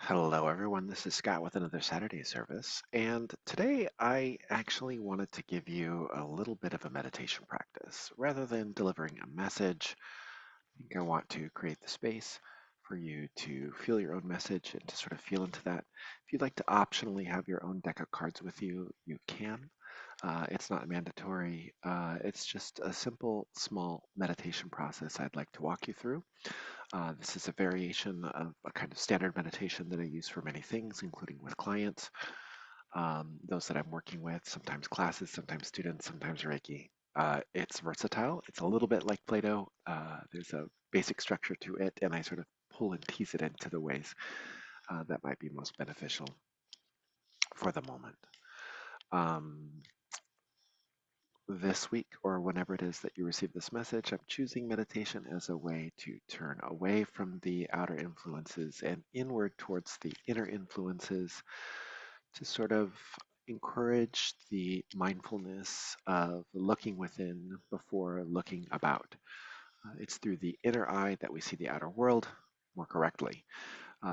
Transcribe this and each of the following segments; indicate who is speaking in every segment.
Speaker 1: Hello, everyone. This is Scott with another Saturday service. And today I actually wanted to give you a little bit of a meditation practice. Rather than delivering a message, I think I want to create the space for you to feel your own message and to sort of feel into that. If you'd like to optionally have your own deck of cards with you, you can. It's not mandatory. It's just a simple, small meditation process I'd like to walk you through. This is a variation of a kind of standard meditation that I use for many things, including with clients, those that I'm working with, sometimes classes, sometimes students, sometimes Reiki. It's versatile. It's a little bit like Play-Doh. There's a basic structure to it, and I sort of pull and tease it into the ways that might be most beneficial for the moment. Um, this week, or whenever it is that you receive this message, I'm choosing meditation as a way to turn away from the outer influences and inward towards the inner influences to sort of encourage the mindfulness of looking within before looking about. It's through the inner eye that we see the outer world more correctly.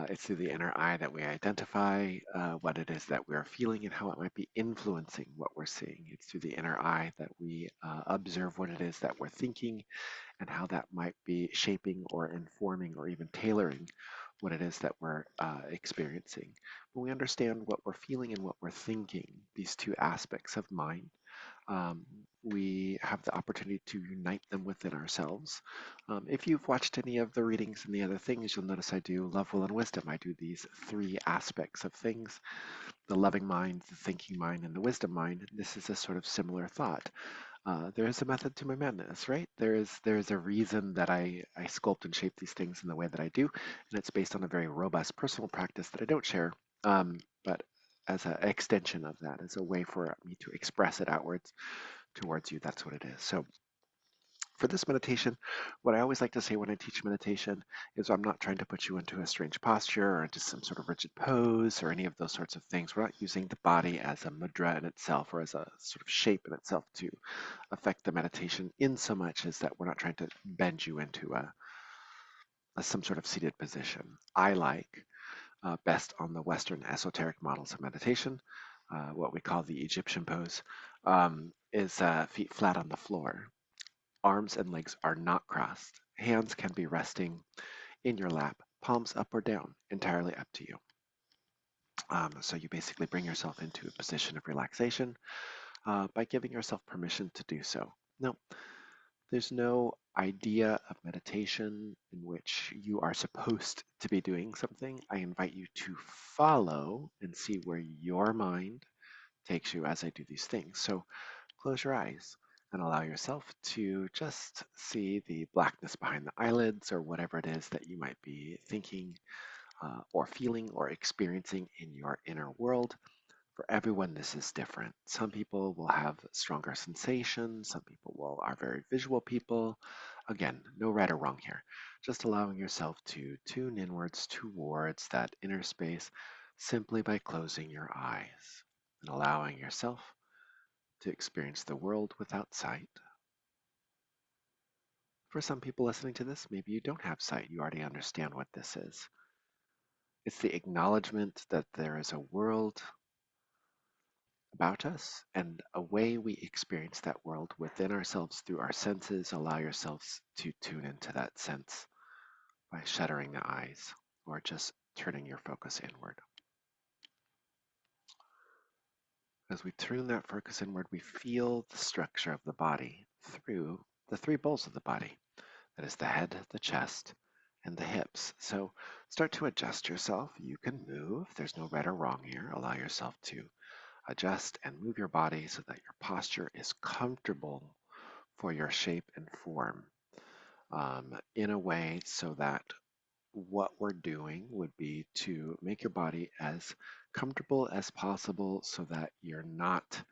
Speaker 1: It's through the inner eye that we identify what it is that we're feeling and how it might be influencing what we're seeing. It's through the inner eye that we observe what it is that we're thinking and how that might be shaping or informing or even tailoring what it is that we're experiencing. When we understand what we're feeling and what we're thinking, these two aspects of mind, um, we have the opportunity to unite them within ourselves. If you've watched any of the readings and the other things, you'll notice I do love, will, and wisdom. I do these three aspects of things: the loving mind, the thinking mind, and the wisdom mind. This is a sort of similar thought. There is a method to my madness, right? There is a reason that I sculpt and shape these things in the way that I do, and it's based on a very robust personal practice that I don't share, but as an extension of that, as a way for me to express it outwards towards you. That's what it is. So for this meditation, what I always like to say when I teach meditation is I'm not trying to put you into a strange posture or into some sort of rigid pose or any of those sorts of things. We're not using the body as a mudra in itself or as a sort of shape in itself to affect the meditation in so much as that we're not trying to bend you into some sort of seated position. I like best on the Western esoteric models of meditation, what we call the Egyptian pose, is feet flat on the floor. Arms and legs are not crossed. Hands can be resting in your lap, palms up or down, entirely up to you. So you basically bring yourself into a position of relaxation by giving yourself permission to do so. Now, there's no idea of meditation in which you are supposed to be doing something. I invite you to follow and see where your mind takes you as I do these things. So close your eyes and allow yourself to just see the blackness behind the eyelids or whatever it is that you might be thinking or feeling or experiencing in your inner world. For everyone, this is different. Some people will have stronger sensations. Some people are very visual people. Again, no right or wrong here. Just allowing yourself to tune inwards towards that inner space simply by closing your eyes and allowing yourself to experience the world without sight. For some people listening to this, maybe you don't have sight. You already understand what this is. It's the acknowledgement that there is a world about us and a way we experience that world within ourselves through our senses. Allow yourselves to tune into that sense by shuttering the eyes or just turning your focus inward. As we turn that focus inward, we feel the structure of the body through the three bowls of the body. That is the head, the chest, and the hips. So start to adjust yourself. You can move. There's no right or wrong here. Allow yourself to adjust and move your body so that your posture is comfortable for your shape and form in a way so that what we're doing would be to make your body as comfortable as possible so that you're not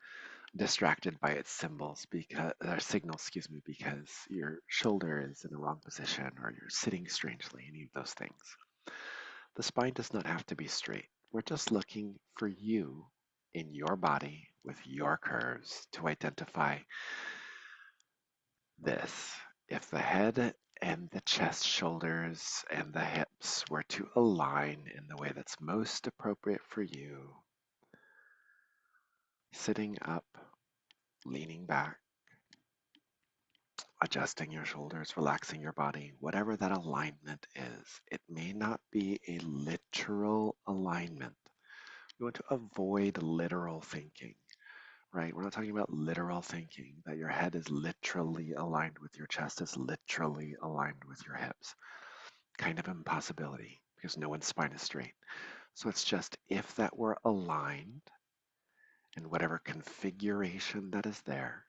Speaker 1: distracted by its symbols because or signals, excuse me, because your shoulder is in the wrong position or you're sitting strangely, any of those things. The spine does not have to be straight. We're just looking for you in your body with your curves to identify this. If the head and the chest, shoulders, and the hips were to align in the way that's most appropriate for you, sitting up, leaning back, adjusting your shoulders, relaxing your body, whatever that alignment is. It may not be a literal alignment. We want to avoid literal thinking, right? We're not talking about literal thinking, that your head is literally aligned with your chest, is literally aligned with your hips. Kind of impossibility because no one's spine is straight. So it's just if that were aligned in whatever configuration that is there,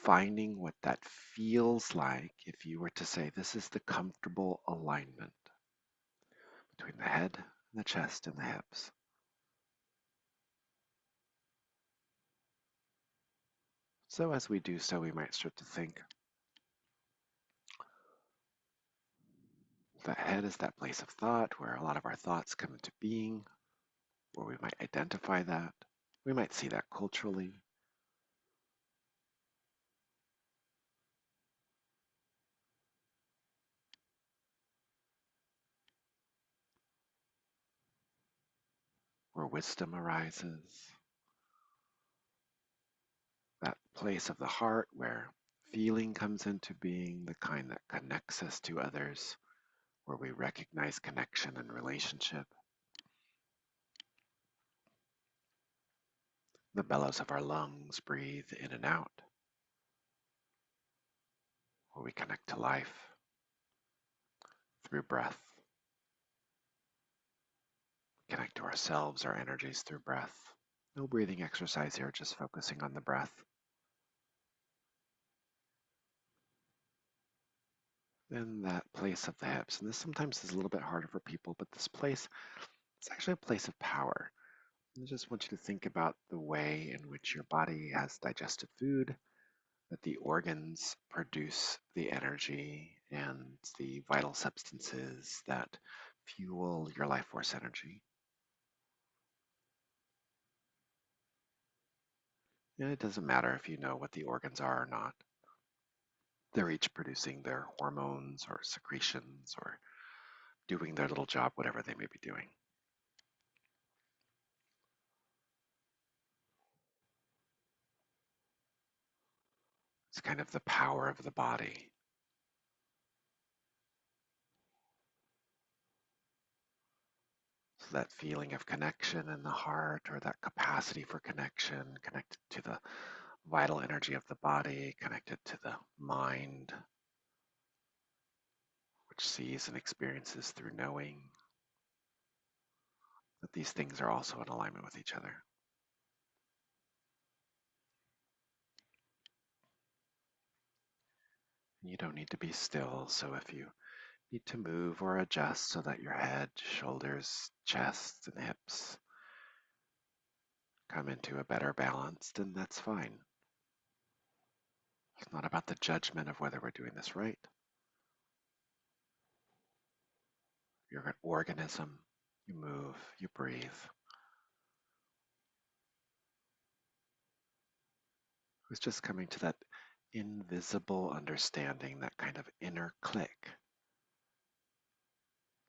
Speaker 1: finding what that feels like if you were to say this is the comfortable alignment between the head and the chest and the hips. So as we do so, we might start to think the head is that place of thought where a lot of our thoughts come into being, where we might identify that. We might see that culturally. Where wisdom arises, that place of the heart where feeling comes into being, the kind that connects us to others, where we recognize connection and relationship, the bellows of our lungs breathe in and out, where we connect to life through breath, connect to ourselves, our energies through breath. No breathing exercise here, just focusing on the breath. Then that place of the hips, and this sometimes is a little bit harder for people, but this place, it's actually a place of power. I just want you to think about the way in which your body has digested food, that the organs produce the energy and the vital substances that fuel your life force energy. And it doesn't matter if you know what the organs are or not. They're each producing their hormones or secretions or doing their little job, whatever they may be doing. It's kind of the power of the body. So that feeling of connection in the heart, or that capacity for connection, connected to the vital energy of the body, connected to the mind, which sees and experiences through knowing that these things are also in alignment with each other. You don't need to be still, so if you need to move or adjust so that your head, shoulders, chest, and hips come into a better balance, then that's fine. It's not about the judgment of whether we're doing this right. You're an organism. You move, you breathe. It's just coming to that invisible understanding, that kind of inner click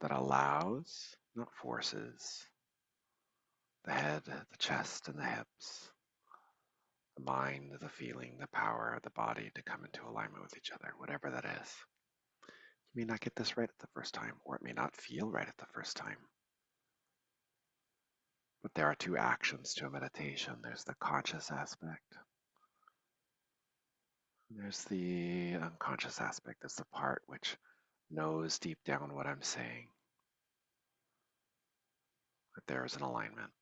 Speaker 1: that allows, not forces, the head, the chest, and the hips, the mind, the feeling, the power of the body to come into alignment with each other, whatever that is. You may not get this right at the first time, or it may not feel right at the first time. But there are two actions to a meditation. There's the conscious aspect. And there's the unconscious aspect. That's the part which knows deep down what I'm saying, that there is an alignment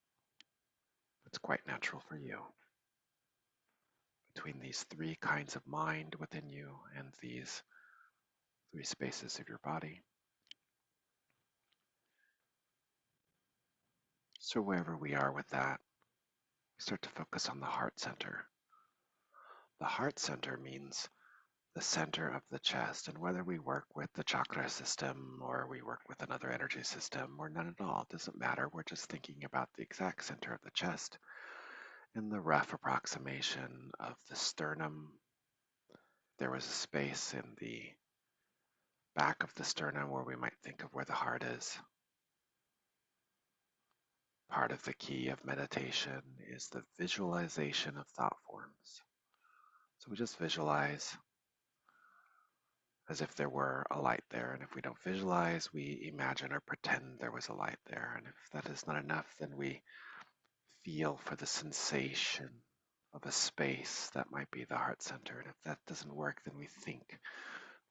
Speaker 1: that's quite natural for you between these three kinds of mind within you and these three spaces of your body. So wherever we are with that, we start to focus on the heart center. The heart center means the center of the chest, and whether we work with the chakra system or we work with another energy system or none at all, it doesn't matter. We're just thinking about the exact center of the chest and the rough approximation of the sternum there was a space in the back of the sternum where we might think of where the heart is. Part of the key of meditation is the visualization of thought forms. So we just visualize as if there were a light there. And if we don't visualize, we imagine or pretend there was a light there. And if that is not enough, then we feel for the sensation of a space that might be the heart center. And if that doesn't work, then we think,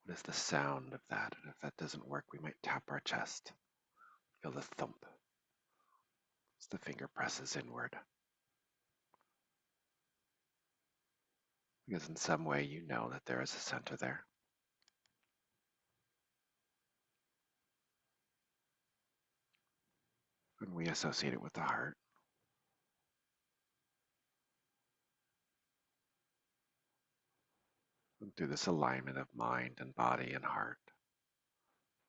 Speaker 1: what is the sound of that? And if that doesn't work, we might tap our chest, feel the thump as the finger presses inward. Because in some way you know that there is a center there. And we associate it with the heart. And through this alignment of mind and body and heart,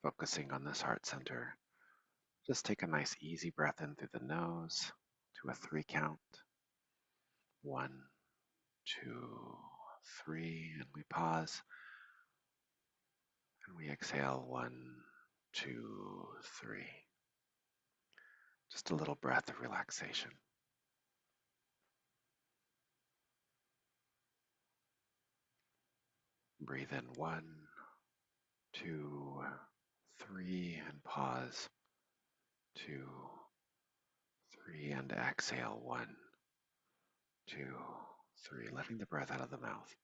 Speaker 1: focusing on this heart center, just take a nice easy breath in through the nose to a 3 count. 1, 2, 3, and we pause. And we exhale 1, 2, 3. Just a little breath of relaxation. Breathe in 1, 2, 3, and pause. 2, 3, and exhale 1, 2, 3, letting the breath out of the mouth.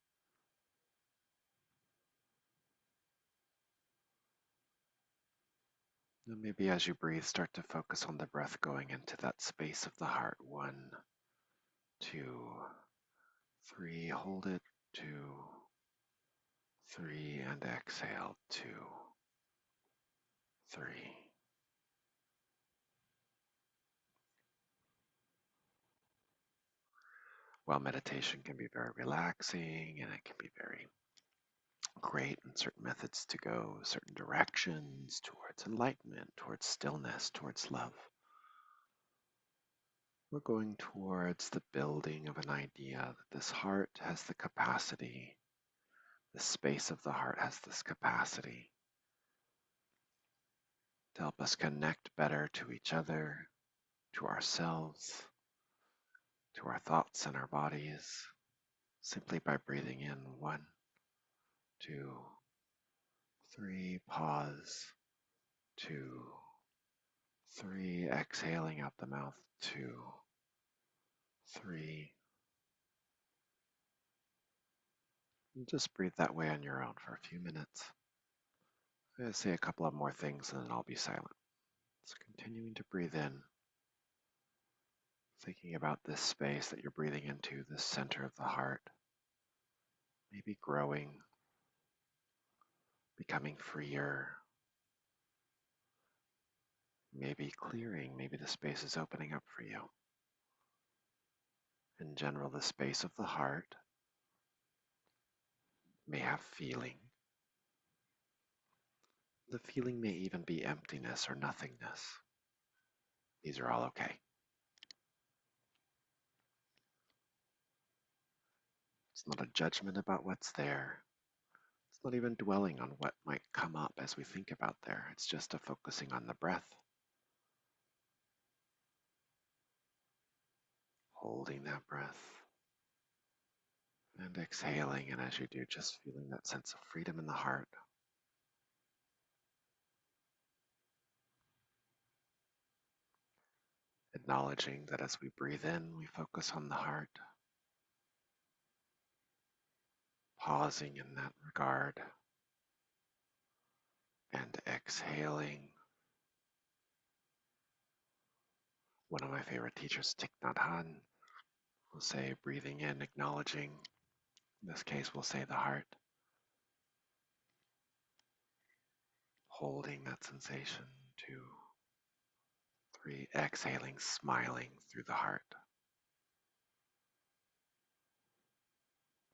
Speaker 1: And maybe as you breathe, start to focus on the breath going into that space of the heart. 1, 2, 3, hold it. 2, 3, and exhale. 2, 3. While meditation can be very relaxing and it can be very great and certain methods to go certain directions towards enlightenment, towards stillness, towards love, we're going towards the building of an idea that this heart has the capacity, the space of the heart has this capacity to help us connect better to each other, to ourselves, to our thoughts and our bodies, simply by breathing in 1, 2, 3, pause, 2, 3, exhaling out the mouth, 2, 3. And just breathe that way on your own for a few minutes. I'm going to say a couple of more things and then I'll be silent. So continuing to breathe in, thinking about this space that you're breathing into, this center of the heart, maybe growing, becoming freer, maybe clearing, maybe the space is opening up for you. In general, the space of the heart may have feeling. The feeling may even be emptiness or nothingness. These are all okay. It's not a judgment about what's there. It's not even dwelling on what might come up as we think about there. It's just a focusing on the breath, holding that breath, and exhaling. And as you do, just feeling that sense of freedom in the heart. Acknowledging that as we breathe in, we focus on the heart, pausing in that regard, and exhaling. One of my favorite teachers, Thich Nhat Hanh, will say breathing in, acknowledging. In this case, we'll say the heart, holding that sensation. 2, 3, exhaling, smiling through the heart.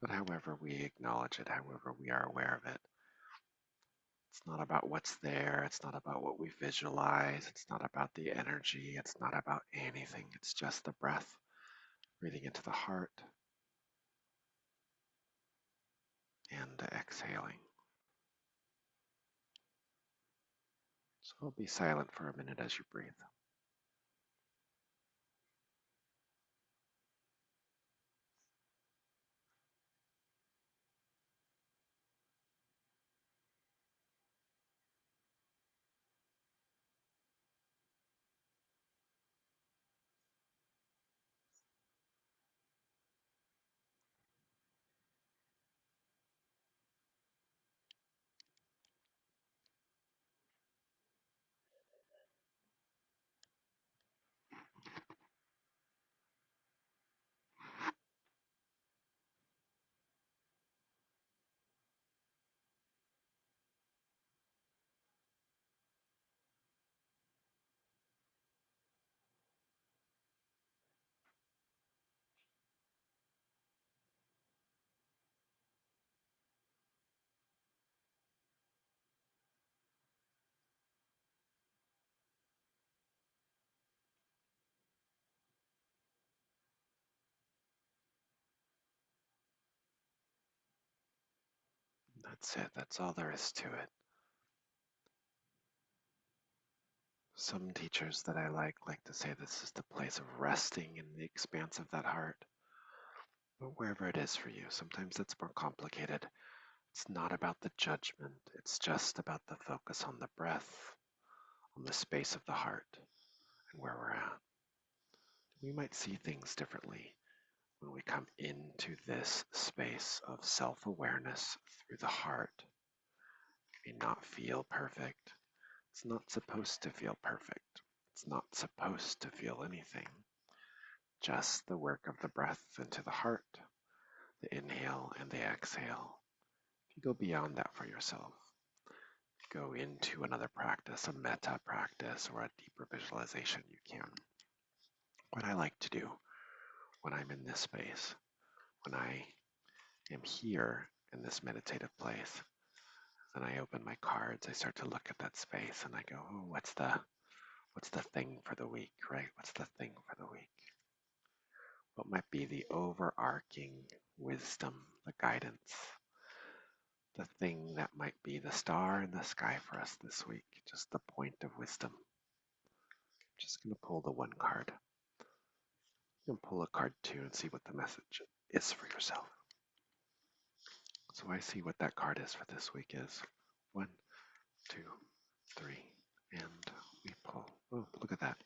Speaker 1: But however we acknowledge it, however we are aware of it, it's not about what's there. It's not about what we visualize. It's not about the energy. It's not about anything. It's just the breath, breathing into the heart, and exhaling. So I'll be silent for a minute as you breathe. That's it. That's all there is to it. Some teachers that I like to say this is the place of resting in the expanse of that heart. But wherever it is for you, sometimes it's more complicated. It's not about the judgment, it's just about the focus on the breath, on the space of the heart, and where we're at. We might see things differently when we come into this space of self awareness through the heart. We may not feel perfect. It's not supposed to feel perfect. It's not supposed to feel anything. Just the work of the breath into the heart, the inhale and the exhale. If you go beyond that for yourself, go into another practice, a metta practice, or a deeper visualization, you can. What I like to do when I'm in this space, when I am here in this meditative place, then I open my cards, I start to look at that space and I go, oh, what's the thing for the week, right? What's the thing for the week? What might be the overarching wisdom, the guidance, the thing that might be the star in the sky for us this week, just the point of wisdom. I'm just going to pull the one card. You can pull a card too and see what the message is for yourself. So I see what that card is for this week is. 1, 2, 3, and we pull. Oh, look at that.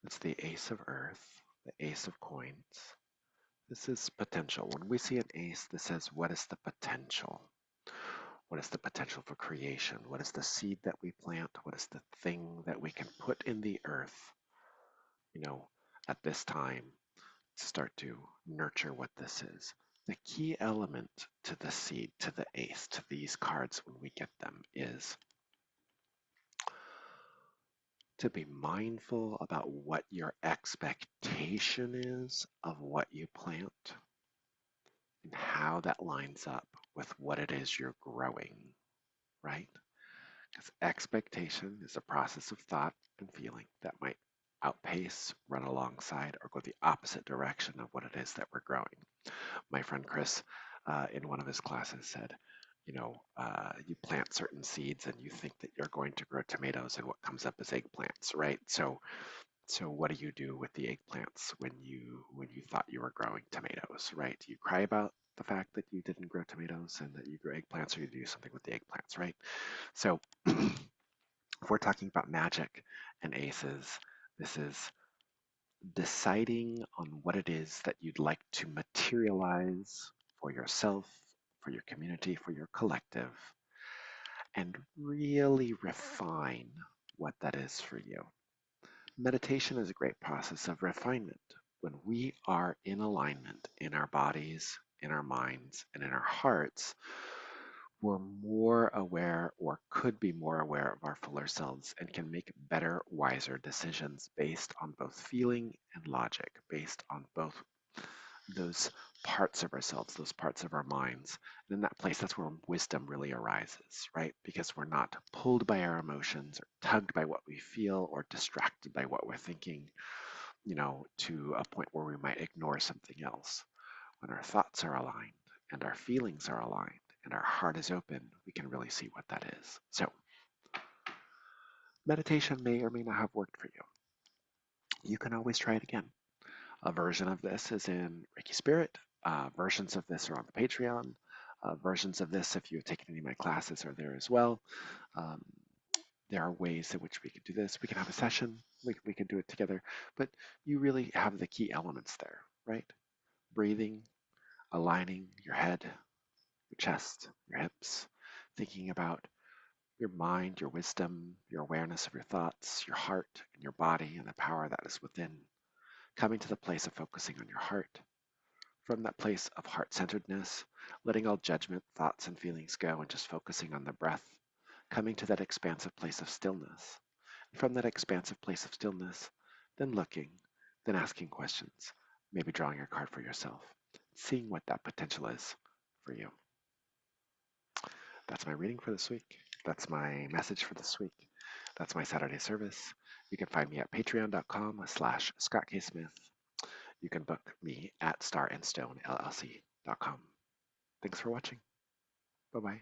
Speaker 1: It's the Ace of Earth, the Ace of Coins. This is potential. When we see an ace, this says, what is the potential? What is the potential for creation? What is the seed that we plant? What is the thing that we can put in the earth, at this time to start to nurture what this is? The key element to the seed, to the ace, to these cards when we get them is to be mindful about what your expectation is of what you plant and how that lines up with what it is you're growing, right? Because expectation is a process of thought and feeling that might outpace, run alongside, or go the opposite direction of what it is that we're growing. My friend Chris, in one of his classes, said, you plant certain seeds and you think that you're going to grow tomatoes, and what comes up is eggplants, right? So what do you do with the eggplants when you thought you were growing tomatoes, right? Do you cry about the fact that you didn't grow tomatoes and that you grew eggplants, or you do something with the eggplants, right? So if we're talking about magic and aces, this is deciding on what it is that you'd like to materialize for yourself, for your community, for your collective, and really refine what that is for you. Meditation is a great process of refinement. When we are in alignment in our bodies, in our minds, and in our hearts, we're more aware, or could be more aware, of our fuller selves and can make better, wiser decisions based on both feeling and logic, based on both those parts of ourselves, those parts of our minds. And in that place, that's where wisdom really arises, right? Because we're not pulled by our emotions or tugged by what we feel or distracted by what we're thinking, to a point where we might ignore something else. When our thoughts are aligned and our feelings are aligned and our heart is open, we can really see what that is. So, meditation may or may not have worked for you. You can always try it again. A version of this is in Reiki Spirit. Versions of this are on the Patreon. Versions of this, if you've taken any of my classes, are there as well. Um, there are ways in which we can do this. We can have a session. We can do it together. But you really have the key elements there, right? Breathing, aligning your head, your chest, your hips, thinking about your mind, your wisdom, your awareness of your thoughts, your heart, and your body, and the power that is within. Coming to the place of focusing on your heart. From that place of heart-centeredness, letting all judgment, thoughts, and feelings go and just focusing on the breath. Coming to that expansive place of stillness. From that expansive place of stillness, then looking, then asking questions, maybe drawing a card for yourself, seeing what that potential is for you. That's my reading for this week. That's my message for this week. That's my Saturday service. You can find me at patreon.com/Scott K. Smith. You can book me at starandstonellc.com. Thanks for watching. Bye-bye.